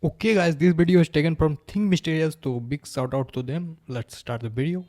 Okay, guys, this video is taken from Think Mysterious, so big shout out to them. Let's start the video.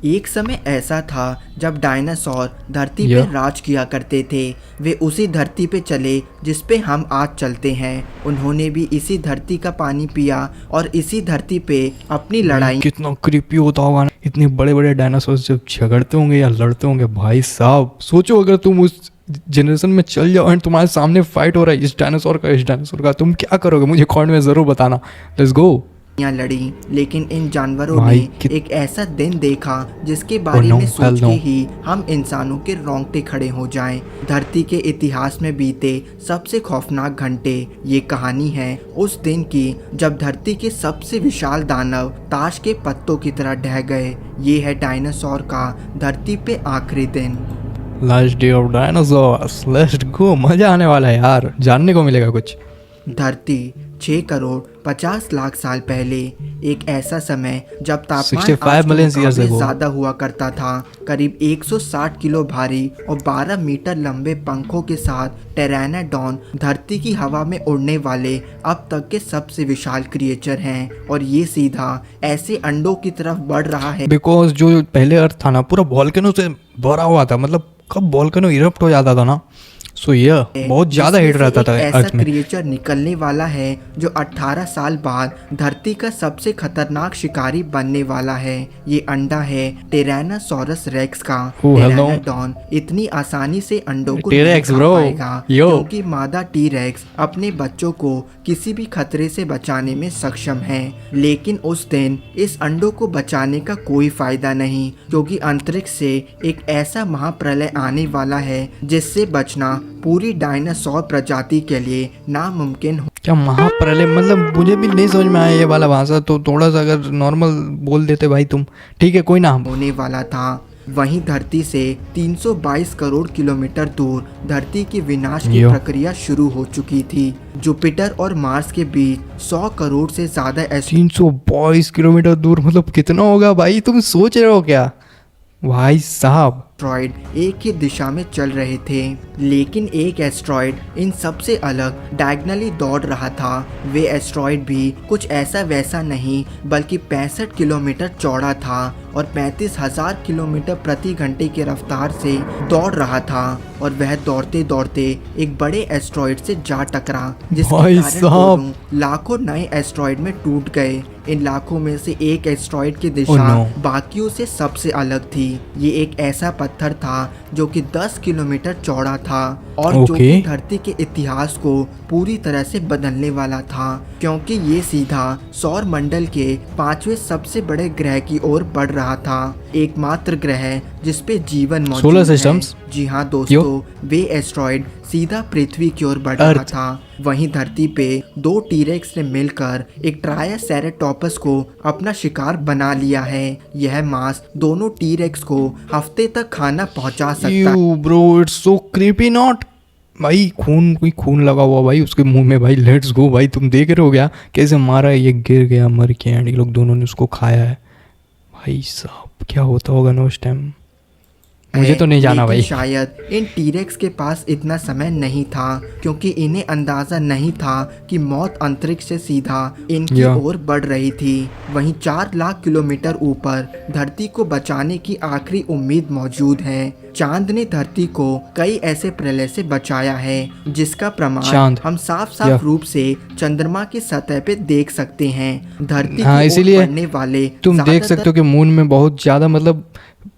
एक समय ऐसा था जब dinosaur धरती पे Yeah. राज किया करते थे। वे उसी धरती पे चले जिस पे हम आज चलते हैं। उन्होंने भी इसी धरती का पानी पिया और इसी धरती पे अपनी लड़ाई कितना क्रीपी होता होगा ना, इतने बड़े बड़े डायनासोर जब झगड़ते होंगे या लड़ते होंगे। भाई साहब सोचो, अगर तुम उस जनरेशन में चल जाओ एंड तुम्हारे सामने फाइट हो रहा है इस डायनासोर का, तुम क्या करोगे? मुझे कमेंट में ज़रूर बताना। Let's go. लड़ी। लेकिन इन जानवरों भाई ने एक ऐसा दिन देखा जिसके बारे में सोच के ही हम इंसानों के रोंगटे खड़े हो जाएं। धरती के इतिहास में बीते सबसे खौफनाक घंटे। ये कहानी है उस दिन की जब धरती के सबसे विशाल दानव ताश के पत्तों की तरह ढह गए। ये है डायनासोर का धरती पे आखिरी दिन। Last day of dinosaurs, let's go. मजा आने वाला है यार, जानने को मिलेगा कुछ। धरती 6 करोड़ 50 लाख साल पहले, एक ऐसा समय जब तापमान 65 मिलियन ईयर्स अगो ज्यादा हुआ करता था। करीब 160 किलो भारी और 12 मीटर लंबे पंखों के साथ टेरानोडॉन धरती की हवा में उड़ने वाले अब तक के सबसे विशाल क्रिएचर हैं। और ये सीधा ऐसे अंडों की तरफ बढ़ रहा है बिकॉज जो पहले अर्थ था ना, पूरा वॉल्केनो से भरा हुआ था। मतलब कब वॉल्केनो इरप्ट हो जाता था ना, सो ये बहुत ज्यादा हिट रहता था ऐसा अर्थ में। क्रिएचर निकलने वाला है जो 18 साल बाद धरती का सबसे खतरनाक शिकारी बनने वाला है। ये अंडा है टेरानोसॉरस रेक्स का। टेरानोडॉन इतनी आसानी से अंडों को नहीं खा पाएगा क्योंकि मादा टी रेक्स अपने बच्चों को किसी भी खतरे से बचाने में सक्षम है। लेकिन उस दिन इस अंडों को बचाने का कोई फायदा नहीं, क्योंकि अंतरिक्ष से एक ऐसा महाप्रलय आने वाला है जिससे बचना पूरी डायनासोर प्रजाति के लिए नामुमकिन हो। क्या महाप्रलय? मतलब मुझे भी नहीं समझ में आया ये वाला भाषा, तो थोड़ा सा अगर नॉर्मल बोल देते भाई तुम। ठीक है, कोई ना। होने वाला था। वहीं धरती से 322 करोड़ किलोमीटर दूर धरती की विनाश की प्रक्रिया शुरू हो चुकी थी। जुपिटर और मार्स के बीच 100 करोड़ से ज्यादा 322 किलोमीटर दूर, मतलब कितना होगा भाई? तुम सोच रहे हो क्या भाई साहब? एस्ट्रॉइड एक ही दिशा में चल रहे थे, लेकिन एक एस्ट्रॉइड इन सबसे अलग डायगनली दौड़ रहा था। वे एस्ट्रॉइड भी कुछ ऐसा वैसा नहीं, बल्कि 65 किलोमीटर चौड़ा था और 35,000 किलोमीटर प्रति घंटे की रफ्तार से दौड़ रहा था। और वह दौड़ते दौड़ते एक बड़े एस्ट्रॉइड से जा टकरा, जिसके कारण लाखों नए एस्ट्रॉइड में टूट गए। इन लाखों में से एक एस्ट्रॉइड की दिशा बाकियों से सबसे अलग थी। ये एक ऐसा पत्थर था जो कि 10 किलोमीटर चौड़ा था और जो कि धरती के इतिहास को पूरी तरह से बदलने वाला था, क्योंकि ये सीधा सौर मंडल के 5वें सबसे बड़े ग्रह की ओर बढ़ रहा था। एकमात्र ग्रह जिसपे जीवन मौजूद है। जी हाँ दोस्तों, वे एस्ट्रॉइड सीधा पृथ्वी की ओर बढ़ रहा था। वहीं धरती पे 2 टीरेक्स ने मिलकर एक ट्रायासेराटोपस को अपना शिकार बना लिया है। यह मांस दोनों टीरेक्स को हफ्ते तक खाना पहुंचा सकता है। Bro, it's so creepy not भाई। कोई खून लगा हुआ भाई उसके मुंह में भाई। लेट्स गो भाई, तुम देख रहे हो क्या कैसे मारा है? ये गिर गया, मर गया, एंड ये लोग दोनों ने उसको खाया है। भाई साहब क्या होता होगा ना उस टाइम, मुझे तो नहीं जाना भाई। शायद इन टीरेक्स के पास इतना समय नहीं था, क्योंकि इन्हें अंदाजा नहीं था कि मौत अंतरिक्ष से सीधा इनकी ओर बढ़ रही थी। वहीं 4 लाख किलोमीटर ऊपर धरती को बचाने की आखिरी उम्मीद मौजूद है। चांद ने धरती को कई ऐसे प्रलय से बचाया है जिसका प्रमाण हम साफ रूप से चंद्रमा की सतह पे देख सकते हैं। धरती की ओर बढ़ने वाले तुम देख सकते हो कि मून में बहुत ज्यादा, मतलब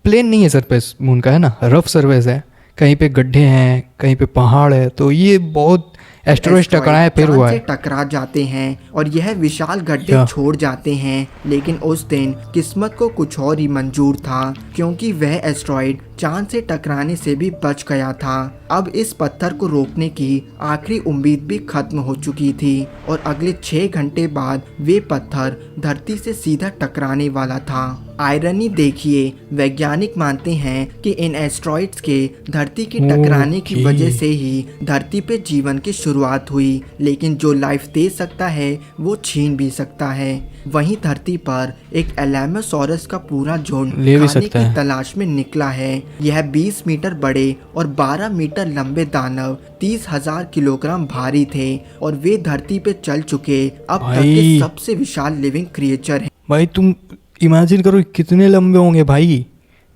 प्लेन नहीं है सरफेस मून का, है ना, रफ सरफेस है। कहीं पे गड्ढे हैं, कहीं पे पहाड़ है, तो ये बहुत एस्ट्रॉइड टकराए फिर हुआ है। टकरा जाते हैं और यह विशाल गड्ढे छोड़ जाते हैं। लेकिन उस दिन किस्मत को कुछ और ही मंजूर था, क्योंकि वह एस्ट्रॉइड चांद से टकराने से भी बच गया था। अब इस पत्थर को रोकने की आखिरी उम्मीद भी खत्म हो चुकी थी और अगले 6 घंटे बाद वे पत्थर धरती से सीधा टकराने वाला था। आयरनी देखिए, वैज्ञानिक मानते हैं कि इन एस्ट्रॉइड्स के धरती के टकराने की वजह से ही धरती पे जीवन की शुरुआत हुई। लेकिन जो लाइफ दे सकता है वो छीन भी सकता है। वहीं धरती पर एक एलामोसॉरस का पूरा झुंड खाने की तलाश में निकला है। यह 20 मीटर बड़े और 12 मीटर लंबे दानव 30,000 किलोग्राम भारी थे और वे धरती पे चल चुके अब तक के भाई। सबसे विशाल लिविंग क्रिएचर हैं। भाई तुम इमेजिन करो कितने लंबे होंगे भाई।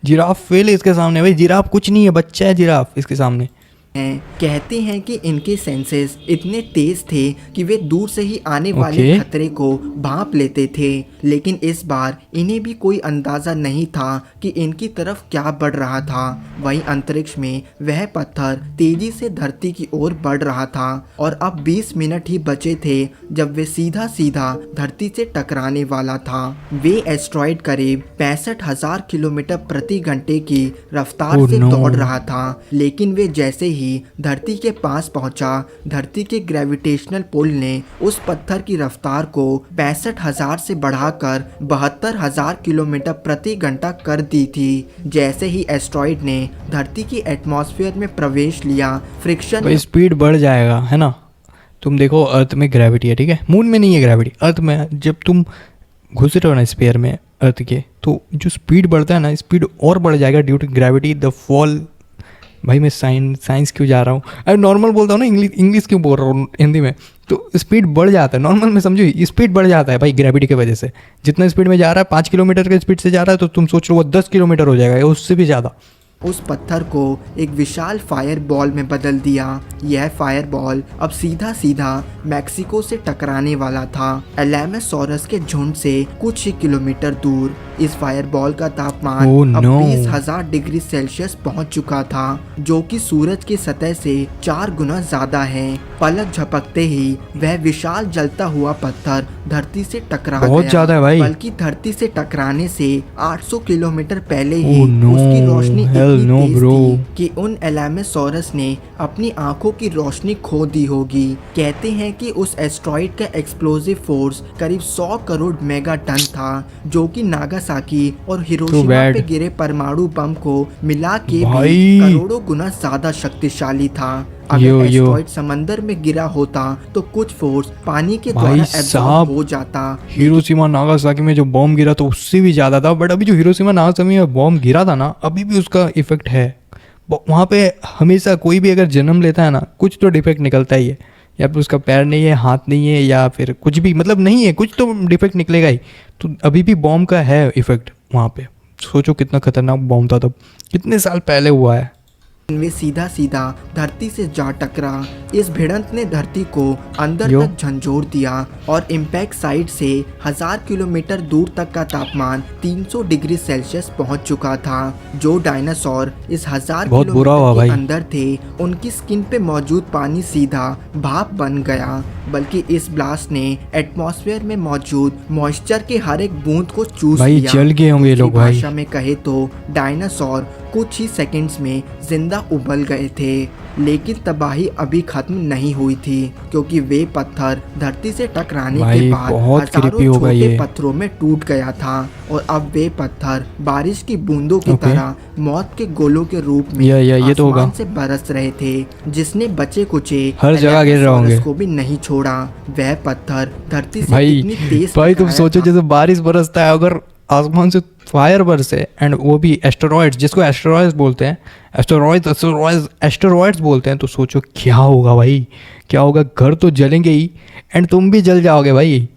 जिराफ फेल है इसके सामने भाई, जिराफ कुछ नहीं है, बच्चा है जिराफ इसके सामने। कहते हैं कि इनके सेंसेस इतने तेज थे कि वे दूर से ही आने वाले ओके। खतरे को भांप लेते थे, लेकिन इस बार इन्हें भी कोई अंदाजा नहीं था कि इनकी तरफ क्या बढ़ रहा था। वहीं अंतरिक्ष में वह पत्थर तेजी से धरती की ओर बढ़ रहा था और अब 20 मिनट ही बचे थे जब वे सीधा सीधा धरती से टकराने वाला था। वे एस्ट्रॉयड करीब 65,000 किलोमीटर प्रति घंटे की रफ्तार Oh से no। दौड़ रहा था, लेकिन वे जैसे ही धरती के पास पहुंचा, धरती के ग्रेविटेशनल पुल ने उस पत्थर की रफ्तार को 65,000 से बढ़ाकर 72,000 किलोमीटर प्रति घंटा कर दी थी। जैसे ही एस्ट्रॉइड ने धरती की एटमॉस्फेयर में प्रवेश लिया, फ्रिक्शन भाई स्पीड बढ़ जाएगा है ना। तुम देखो अर्थ में ग्रेविटी है, ठीक है, मून में नहीं है ग्रेविटी, अर्थ में है। जब तुम घुस रहे हो ना स्पेयर में अर्थ के, तो जो स्पीड बढ़ता है ना, स्पीड और बढ़ जाएगा due to gravity the fall. भाई मैं साइंस क्यों जा रहा हूँ, अरे नॉर्मल बोलता हूँ ना, इंग्लिश क्यों बोल रहा हूँ हिंदी में। तो स्पीड बढ़ जाता है, नॉर्मल में समझो स्पीड बढ़ जाता है भाई ग्रेविटी की वजह से। जितना स्पीड में जा रहा है 5 किलोमीटर के स्पीड से जा रहा है, तो तुम सोच लो वो 10 किलोमीटर हो जाएगा या उससे भी ज़्यादा। उस पत्थर को एक विशाल फायर बॉल में बदल दिया। यह फायर बॉल अब सीधा सीधा मैक्सिको से टकराने वाला था, एलामेसोरस के झुंड से कुछ ही किलोमीटर दूर। इस फायर बॉल का तापमान Oh अब no। 20,000 डिग्री सेल्सियस पहुंच चुका था, जो कि सूरज की सतह से 4 गुना ज्यादा है। पलक झपकते ही वह विशाल जलता हुआ पत्थर धरती से टकरा बहुत गया। ज्यादा है भाई। बल्कि धरती से टकराने से 800 किलोमीटर पहले ही Oh no, उसकी रोशनी hell इतनी no, तेज bro। थी कि उन एलामेसोरस ने अपनी आंखों की रोशनी खो दी होगी। कहते हैं कि उस एस्ट्रॉइड का एक्सप्लोसिव फोर्स करीब 100 करोड़ मेगा टन था, जो कि नागासाकी और हिरोशिमा पे गिरे परमाणु बम को मिला के भाई। भी करोड़ों गुना ज्यादा शक्तिशाली था। अगर एस्ट्रॉइड समंदर में गिरा होता तो कुछ फोर्स पानी के द्वारा एब्जॉर्ब हो जाता। हिरोशिमा नागासाकी में जो बॉम्ब गिरा तो उससे भी ज़्यादा था, बट अभी जो हिरोशिमा नागासाकी में बॉम्ब गिरा था ना, अभी भी उसका इफेक्ट है वहाँ पे। हमेशा कोई भी अगर जन्म लेता है ना, कुछ तो डिफेक्ट निकलता ही है, या फिर उसका पैर नहीं है, हाथ नहीं है, या फिर कुछ भी मतलब नहीं है, कुछ तो डिफेक्ट निकलेगा ही। तो अभी भी बॉम्ब का है इफेक्ट वहाँ पे। सोचो कितना खतरनाक बॉम्ब था तब, कितने साल पहले हुआ है। वे सीधा सीधा धरती से जा टकरा। इस भिड़ंत ने धरती को अंदर तक झंझोर दिया और इम्पैक्ट साइड से 1000 किलोमीटर दूर तक का तापमान 300 डिग्री सेल्सियस पहुंच चुका था। जो डायनासोर इस 1000 किलोमीटर के अंदर थे, उनकी स्किन पे मौजूद पानी सीधा भाप बन गया। बल्कि इस ब्लास्ट ने एटमॉस्फेयर में मौजूद मॉइस्चर के हर एक बूंद को चूस लिया। जल गए होंगे लोग भाई। भाषा में कहे तो डायनासोर कुछ ही सेकंड्स में जिंदा उबल गए थे। लेकिन तबाही अभी खत्म नहीं हुई थी, क्योंकि वे पत्थर धरती से टकराने के बाद हजारों छोटे पत्थरों में टूट गया था और अब वे पत्थर बारिश की बूंदों की तरह मौत के गोलों के रूप में आसमान से बरस रहे थे, जिसने बचे कुचे हर जगह गिर रहे होंगे को भी नहीं छोड़ा। वह पत्थर धरती से इतनी तेज भाई तुम सोचो जैसे बारिश बरसता है, अगर आसमान से फायर बरसे, एंड वो भी एस्टेरॉइड्स, जिसको एस्टेरॉइड्स बोलते हैं, एस्टेरॉइड्स बोलते हैं, तो सोचो क्या होगा भाई, क्या होगा। घर तो जलेंगे ही, एंड तुम भी जल जाओगे भाई,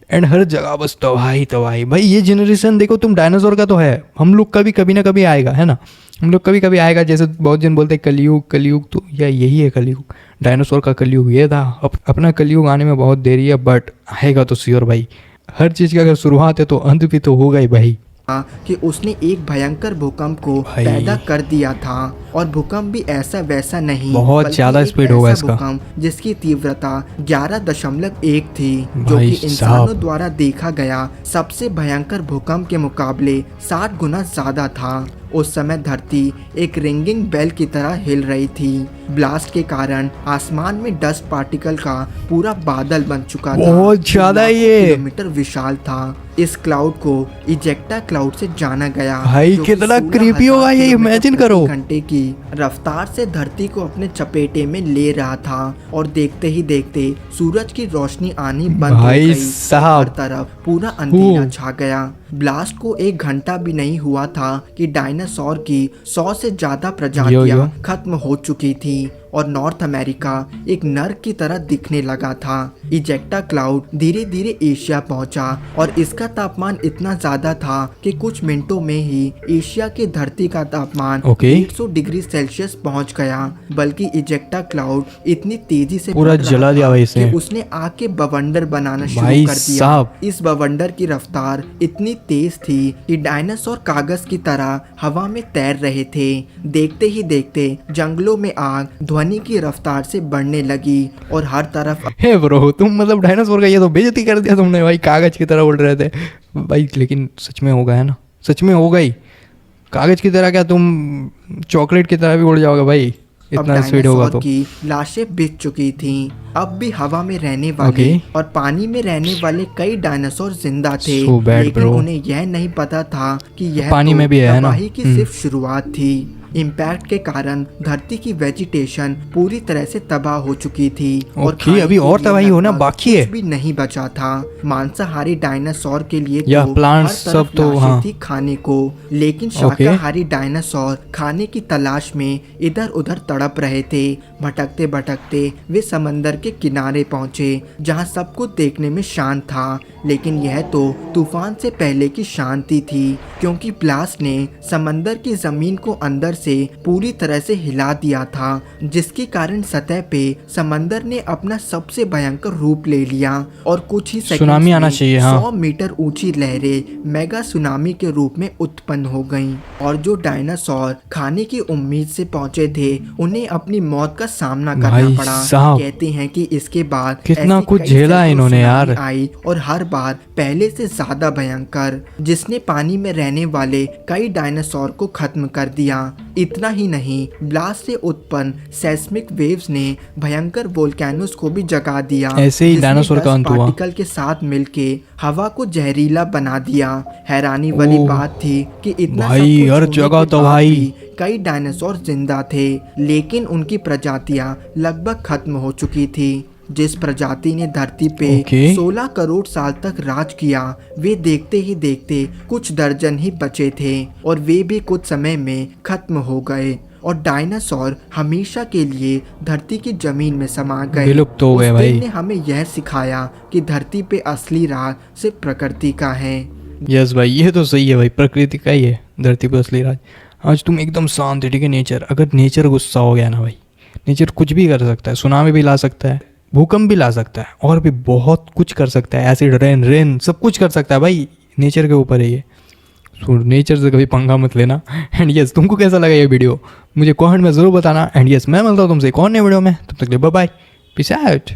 एंड हर जगह बस तबाही तबाही। भाई ये जनरेशन देखो तुम, डायनासोर का तो है, हम लोग का भी कभी ना कभी आएगा, है ना, हम लोग कभी कभी आएगा। जैसे बहुत जन बोलते हैं कलयुग कलयुग, तो या यही है कलयुग। डायनासोर का कलयुग ये था। अपना कलयुग आने में बहुत देरी है, बट आएगा तो श्योर भाई। हर चीज़ की अगर शुरुआत है तो अंत भी तो होगा ही भाई। कि उसने एक भयंकर भूकंप को पैदा कर दिया था, और भूकंप भी ऐसा वैसा नहीं, बहुत ज्यादा स्पीड होगा इसका। भूकंप जिसकी तीव्रता 11.1 थी, जो कि इंसानों द्वारा देखा गया सबसे भयंकर भूकंप के मुकाबले 60 गुना ज्यादा था। उस समय धरती एक रिंगिंग बेल की तरह हिल रही थी। ब्लास्ट के कारण आसमान में डस्ट पार्टिकल का पूरा बादल बन चुका था, बहुत ज्यादा ये किलोमीटर विशाल था। इस क्लाउड को इजेक्टा क्लाउड से जाना गया। भाई कितना क्रीपी होगा ये, इमेजिन करो। घंटे की रफ्तार से धरती को अपने चपेटे में ले रहा था, और देखते ही देखते सूरज की रोशनी आनी बंद हो गई। हर तरफ पूरा अंधेरा छा गया। ब्लास्ट को 1 घंटा भी नहीं हुआ था कि डायनासोर की 100 से ज्यादा यो। प्रजातियां खत्म हो चुकी थी और नॉर्थ अमेरिका एक नर्क की तरह दिखने लगा था। इजेक्टा क्लाउड धीरे धीरे एशिया पहुंचा और इसका तापमान इतना ज्यादा था कि कुछ मिनटों में ही एशिया की धरती का तापमान 150 डिग्री सेल्सियस पहुंच गया। बल्कि इजेक्टा क्लाउड इतनी तेजी से पूरा बढ़ रहा जला दिया था भाई इसे। कि उसने आग के बवंडर बनाना शुरू भाई कर दिया। साहब। इस बवंडर की रफ्तार इतनी तेज थी कि डायनासोर कागज की तरह हवा में तैर रहे थे। देखते ही देखते जंगलों में आग ध्वनि की रफ्तार से बढ़ने लगी और हर तरफ हे ब्रो, तुम मतलब डायनासोर का ये तो बेइज्जती कर दिया तुमने भाई, कागज की तरह उड़ रहे थे भाई। लेकिन सच में होगा है ना, सच में होगा ही। कागज की तरह क्या, तुम चॉकलेट की तरह भी उड़ जाओगे भाई, अब इतना स्पीड होगा तो। की लाशें बिक चुकी थीं। अब भी हवा में रहने वाले और पानी में रहने वाले कई डायनासोर जिंदा थे। So bad, लेकिन bro. उन्हें यह नहीं पता था कि यह पानी तो में भी है ना। तबाही की सिर्फ शुरुआत थी। इम्पैक्ट के कारण धरती की वेजिटेशन पूरी तरह से तबाह हो चुकी थी और ओके, खाने अभी के और लिए तबाही होना लगभग बाकी है। कुछ भी नहीं बचा था। मांसाहारी डायनासोर के लिए या तो plants हर तरफ सब तो, लाशें हाँ। थी खाने को, लेकिन शाकाहारी डायनासोर खाने की तलाश में इधर उधर तड़प रहे थे। भटकते भटकते वे समंदर के किनारे पहुंचे जहां सब कुछ देखने में शांत था। लेकिन यह तो तूफान से पहले की शांति थी, क्योंकि ब्लास्ट ने समंदर की जमीन को अंदर से पूरी तरह से हिला दिया था, जिसके कारण सतह पे समंदर ने अपना सबसे भयंकर रूप ले लिया और कुछ ही सेकंड्स सुनामी आना में चाहिए, हाँ। 100 मीटर ऊंची लहरें मेगा सुनामी के रूप में उत्पन्न हो गईं। और जो डायनासोर खाने की उम्मीद से पहुंचे थे, उन्हें अपनी मौत का सामना करना भाई पड़ा। साहब। कहते हैं कि इसके बाद कितना ऐसी कुछ कई झेला है सैकड़ों इन्होंने सुनामी यार। आई और हर बार पहले से ज्यादा भयंकर, जिसने पानी में रहने वाले कई डायनासोर को खत्म कर दिया। इतना ही नहीं, ब्लास्ट से उत्पन्न सेस्मिक वेव्स ने भयंकर वोल्केनोस को भी जगा दिया। ऐसे ही जिसने डायनासोर का 10 अंत हुआ। पार्टिकल के साथ मिलके हवा को जहरीला बना दिया। हैरानी वाली ओह, बात थी कि इतना भाई, सब कुछ हर होने जगह के तो बाद भाई। भी कई डायनासोर जिंदा थे, लेकिन उनकी प्रजातियां लगभग खत्म हो चुकी थी। जिस प्रजाति ने धरती पे ओके। 16 करोड़ साल तक राज किया, वे देखते ही देखते कुछ दर्जन ही बचे थे और वे भी कुछ समय में खत्म हो गए और डायनासोर हमेशा के लिए धरती की जमीन में समा गए। विलुप्त हो गए उस दिन भाई। ने हमें यह सिखाया कि धरती पे असली राज सिर्फ प्रकृति का है। यस भाई, ये तो सही है भाई, प्रकृति का ही है धरती पर असली राज। आज तुम एकदम शांत है, ठीक है। नेचर, अगर नेचर गुस्सा हो गया ना भाई, नेचर कुछ भी कर सकता है। सुनामी भी ला सकता है, भूकंप भी ला सकता है, और भी बहुत कुछ कर सकता है। एसिड रेन सब कुछ कर सकता है भाई, नेचर के ऊपर है ये। सो नेचर से कभी पंगा मत लेना। एंड यस, तुमको कैसा लगा ये वीडियो मुझे कमेंट में ज़रूर बताना। एंड यस, मैं मिलता हूँ तुमसे एक और नए वीडियो में, तब तक के लिए बाय बाय, पीस आउट।